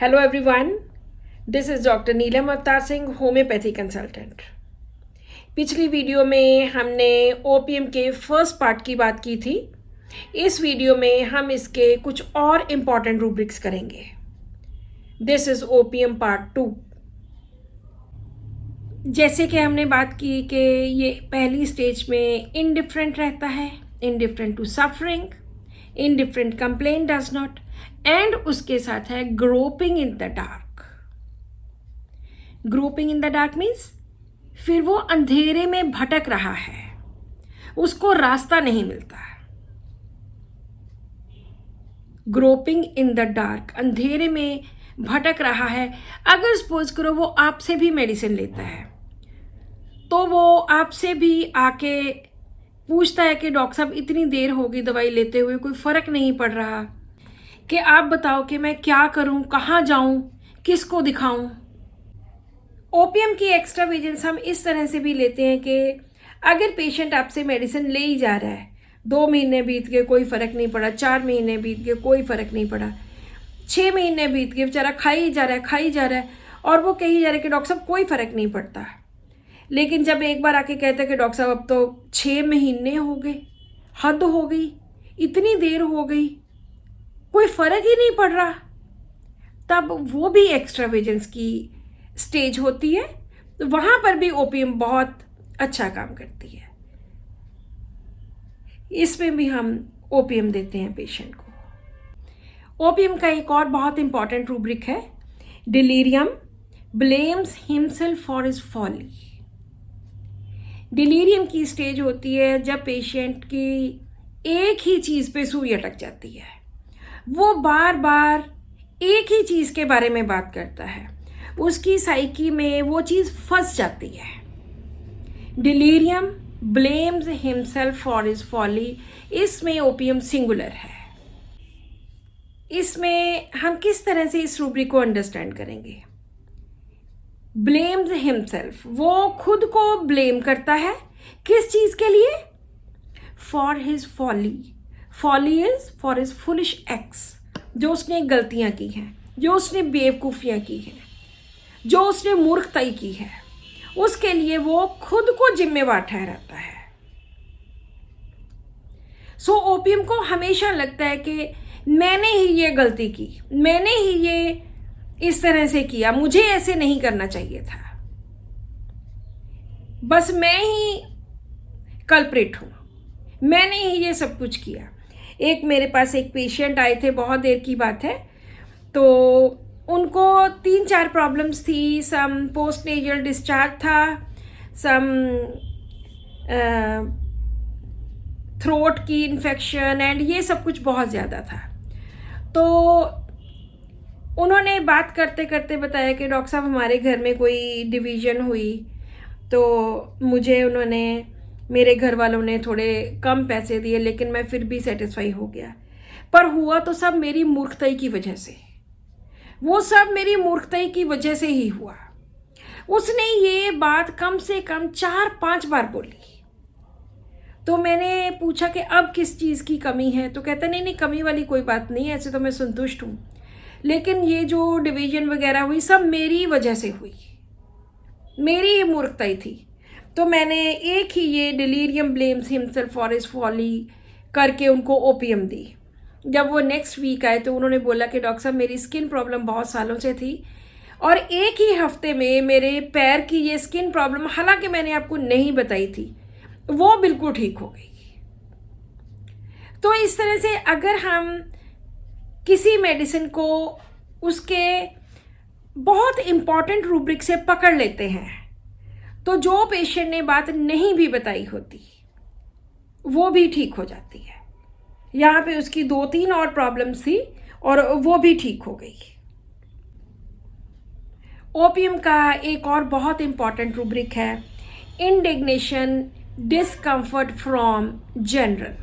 Hello everyone, this is doctor Neelam Avtar Singh, homeopathy consultant. पिछली video में हमने ओपीएम के फर्स्ट पार्ट की बात की थी। इस वीडियो में हम इसके कुछ और इम्पॉर्टेंट रूब्रिक्स करेंगे। This is OPM part 2। जैसे कि हमने बात की कि ये पहली स्टेज में इनडिफरेंट रहता है, indifferent to suffering, indifferent complain does not, and उसके साथ है groping in the dark. Groping in the dark means फिर वो अंधेरे में भटक रहा है, उसको रास्ता नहीं मिलता। ग्रोपिंग इन द डार्क, अंधेरे में भटक रहा है। अगर सपोज करो वो आपसे भी मेडिसिन लेता है तो वो आपसे भी आके पूछता है कि डॉक्टर साहब इतनी देर होगी दवाई लेते हुए, कोई फ़र्क नहीं पड़ रहा, कि आप बताओ कि मैं क्या करूं, कहाँ जाऊं, किसको दिखाऊं। ओपीएम की एक्स्ट्रा विजिलेंस हम इस तरह से भी लेते हैं कि अगर पेशेंट आपसे मेडिसिन ले ही जा रहा है, 2 महीने बीत गए कोई फ़र्क नहीं पड़ा, 4 महीने बीत गए कोई फ़र्क नहीं पड़ा, 6 महीने बीत गए, बेचारा खाई जा रहा है और वो कही जा रहा है कि डॉक्टर साहब कोई फ़र्क नहीं पड़ता। लेकिन जब एक बार आके कहता है कि डॉक्टर साहब अब तो 6 महीने हो गए, हद हो गई, इतनी देर हो गई, कोई फ़र्क ही नहीं पड़ रहा, तब वो भी एक्स्ट्रा विजिलेंस की स्टेज होती है। तो वहाँ पर भी ओपीएम बहुत अच्छा काम करती है। इसमें भी हम ओपीएम देते हैं पेशेंट को। ओपीएम का एक और बहुत इंपॉर्टेंट रूब्रिक है, delirium blames himself for his folly. Delirium की स्टेज होती है जब पेशेंट की एक ही चीज़ पे सुई अटक जाती है, वो बार बार एक ही चीज़ के बारे में बात करता है, उसकी साइकी में वो चीज़ फंस जाती है। Delirium blames himself for his folly, इसमें ओपीएम सिंगुलर है। इसमें हम किस तरह से इस रूब्रिक को अंडरस्टैंड करेंगे? ब्लेम्स हिमसेल्फ, वो खुद को ब्लेम करता है, किस चीज़ के लिए? For his folly. Folly is for his foolish acts, जो उसने गलतियां की हैं, जो उसने बेवकूफ़ियाँ की हैं, जो उसने मूर्खताई की है, उसके लिए वो खुद को जिम्मेवार ठहराता है। सो ओपीएम को हमेशा लगता है कि मैंने ही ये गलती की, मैंने ही ये इस तरह से किया, मुझे ऐसे नहीं करना चाहिए था, बस मैं ही कल्प्रिट हूँ, मैंने ही ये सब कुछ किया। एक मेरे पास एक पेशेंट आए थे, बहुत देर की बात है, तो उनको 3-4 प्रॉब्लम्स थी। सम पोस्ट नेजल डिस्चार्ज था, सम थ्रोट की इन्फेक्शन, एंड ये सब कुछ बहुत ज़्यादा था। तो उन्होंने बात करते करते बताया कि डॉक्टर साहब हमारे घर में कोई डिवीज़न हुई, तो मुझे उन्होंने, मेरे घर वालों ने थोड़े कम पैसे दिए, लेकिन मैं फिर भी सेटिस्फाई हो गया। पर हुआ तो सब मेरी मूर्खताई की वजह से, वो सब मेरी मूर्खताई की वजह से ही हुआ। उसने ये बात कम से कम 4-5 बार बोली। तो मैंने पूछा कि अब किस चीज़ की कमी है? तो कहता नहीं कमी वाली कोई बात नहीं है, ऐसे तो मैं संतुष्ट हूँ, लेकिन ये जो डिवीज़न वगैरह हुई सब मेरी वजह से हुई, मेरी ही मूर्खताई थी। तो मैंने एक ही ये delirium blames himself for his folly करके उनको ओपीएम दी। जब वो नेक्स्ट वीक आए तो उन्होंने बोला कि डॉक्टर साहब मेरी स्किन प्रॉब्लम बहुत सालों से थी और एक ही हफ्ते में मेरे पैर की ये स्किन प्रॉब्लम, हालांकि मैंने आपको नहीं बताई थी, वो बिल्कुल ठीक हो गई। तो इस तरह से अगर हम किसी मेडिसिन को उसके बहुत इम्पॉर्टेंट रूब्रिक से पकड़ लेते हैं, तो जो पेशेंट ने बात नहीं भी बताई होती वो भी ठीक हो जाती है। यहाँ पे उसकी 2-3 और प्रॉब्लम्स थी और वो भी ठीक हो गई। ओपीएम का एक और बहुत इम्पॉर्टेंट रूब्रिक है इंडिग्नेशन डिस्कम्फर्ट फ्रॉम जनरल।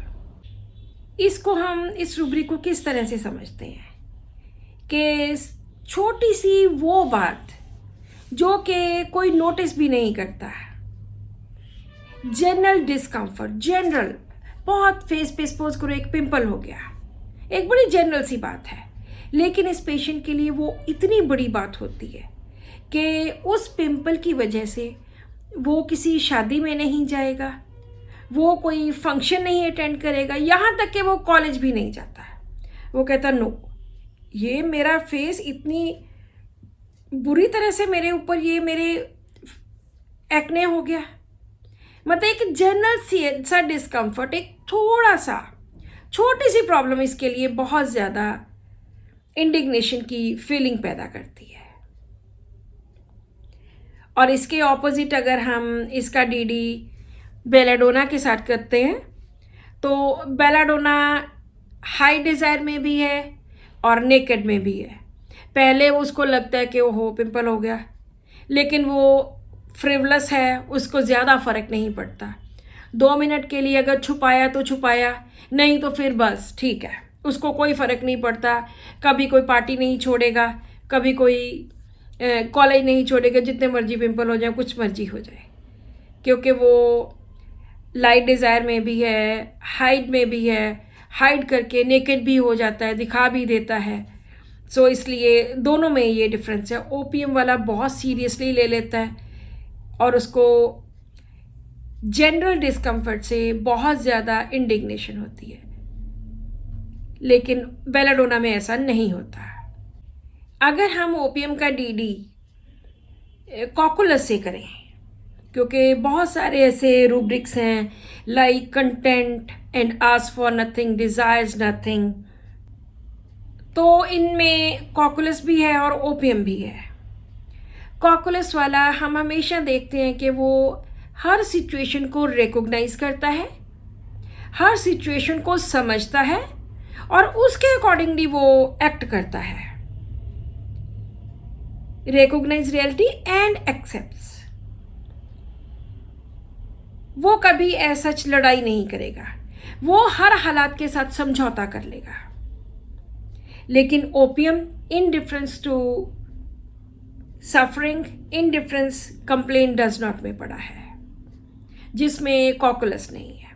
इसको हम, इस रूब्रिक को किस तरह से समझते हैं कि छोटी सी वो बात जो कि कोई नोटिस भी नहीं करता, जनरल डिस्कम्फर्ट, जनरल बहुत फेस पे सपोज करो एक पिंपल हो गया, एक बड़ी जनरल सी बात है, लेकिन इस पेशेंट के लिए वो इतनी बड़ी बात होती है कि उस पिंपल की वजह से वो किसी शादी में नहीं जाएगा, वो कोई फंक्शन नहीं अटेंड करेगा, यहाँ तक कि वो कॉलेज भी नहीं जाता है। वो कहता नो, ये मेरा फेस इतनी बुरी तरह से मेरे ऊपर, ये मेरे एक्ने हो गया। मतलब एक जनरल सा डिस्कम्फर्ट, एक थोड़ा सा छोटी सी प्रॉब्लम इसके लिए बहुत ज़्यादा इंडिग्नेशन की फीलिंग पैदा करती है। और इसके ऑपोजिट अगर हम इसका डीडी बेलाडोना के साथ करते हैं तो बेलाडोना हाई डिज़ायर में भी है और नेकेड में भी है। पहले उसको लगता है कि ओहो पिंपल हो गया, लेकिन वो फ्रिवलस है, उसको ज़्यादा फ़र्क नहीं पड़ता। 2 मिनट के लिए अगर छुपाया तो छुपाया, नहीं तो फिर बस ठीक है, उसको कोई फ़र्क नहीं पड़ता। कभी कोई पार्टी नहीं छोड़ेगा, कभी कोई कॉलेज नहीं छोड़ेगा, जितने मर्जी पिंपल हो जाए, कुछ मर्जी हो जाए, क्योंकि वो लाइट डिज़ायर में भी है, हाइड में भी है, हाइड करके नेकेड भी हो जाता है, दिखा भी देता है। सो इसलिए दोनों में ये डिफरेंस है। ओपीएम वाला बहुत सीरियसली ले लेता है और उसको जनरल डिस्कम्फर्ट से बहुत ज़्यादा इंडिग्नेशन होती है, लेकिन बेलाडोना में ऐसा नहीं होता। अगर हम ओपीएम का डीडी कॉकुलस से करें, क्योंकि बहुत सारे ऐसे रूब्रिक्स हैं like content and ask for nothing, desires nothing, तो इनमें कॉकुलस भी है और ओपीएम भी है। कॉकुलस वाला हम हमेशा देखते हैं कि वो हर सिचुएशन को रिकॉग्नाइज करता है, हर सिचुएशन को समझता है और उसके अकॉर्डिंगली वो एक्ट करता है। Recognise reality and accepts. वो कभी ऐसा लड़ाई नहीं करेगा, वो हर हालात के साथ समझौता कर लेगा। लेकिन OPM indifference to suffering, indifference complain does not में पड़ा है, जिसमें कॉकुलस नहीं है।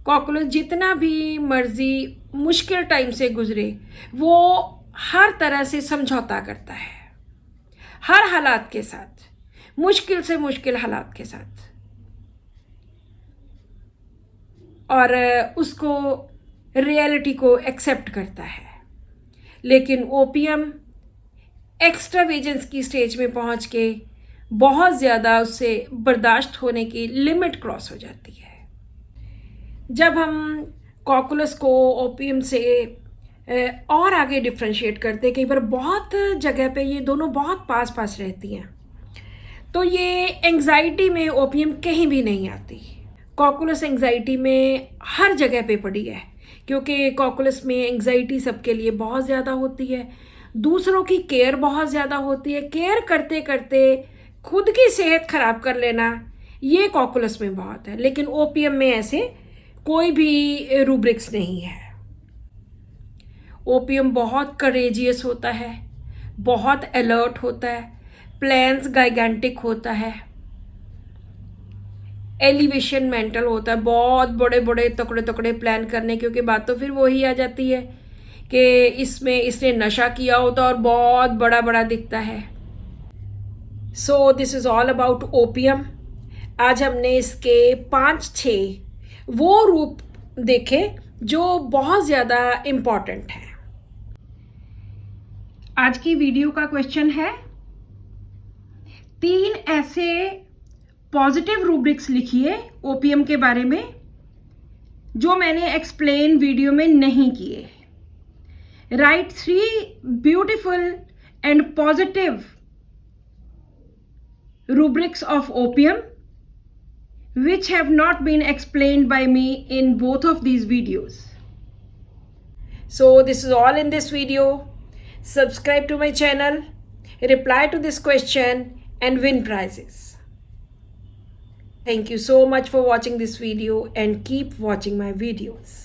कॉकुलस जितना भी मर्जी मुश्किल टाइम से गुजरे, वो हर तरह से समझौता करता है, हर हालात के साथ, मुश्किल से मुश्किल हालात के साथ, और उसको रियलिटी को एक्सेप्ट करता है। लेकिन ओपीएम एक्स्ट्रावेजेंस की स्टेज में पहुंच के बहुत ज़्यादा उससे बर्दाश्त होने की लिमिट क्रॉस हो जाती है। जब हम कॉकुलस को ओपीएम से और आगे डिफ्रेंशिएट करते हैं, कई बार बहुत जगह पे ये दोनों बहुत पास पास रहती हैं, तो ये एंग्जाइटी में ओपीएम कहीं भी नहीं आती। कॉकुलस एंग्जाइटी में हर जगह पे पड़ी है, क्योंकि कॉकुलस में एंग्जाइटी सबके लिए बहुत ज़्यादा होती है, दूसरों की केयर बहुत ज़्यादा होती है, केयर करते करते खुद की सेहत ख़राब कर लेना, ये कॉकुलस में बहुत है। लेकिन ओपीएम में ऐसे कोई भी रूब्रिक्स नहीं है। ओपीएम बहुत करेजियस होता है, बहुत अलर्ट होता है, प्लान्स गाइगेंटिक होता है, एलिवेशन मेंटल होता है, बहुत बड़े बड़े तकड़े तकड़े प्लान करने, क्योंकि बात तो फिर वही आ जाती है कि इसमें इसने नशा किया होता और बहुत बड़ा बड़ा दिखता है। So this is all about OPM. आज हमने इसके 5-6 वो रूप देखे जो बहुत ज़्यादा इम्पॉर्टेंट हैं। आज की वीडियो का क्वेश्चन है, 3 ऐसे पॉजिटिव रूब्रिक्स लिखिए ओपीएम के बारे में जो मैंने एक्सप्लेन वीडियो में नहीं किए। Right 3 beautiful and positive rubrics of opium which have not been explained by me in both of these videos. So this is all in this video. Subscribe to my channel, reply to this question and win prizes. Thank you so much for watching this video and keep watching my videos.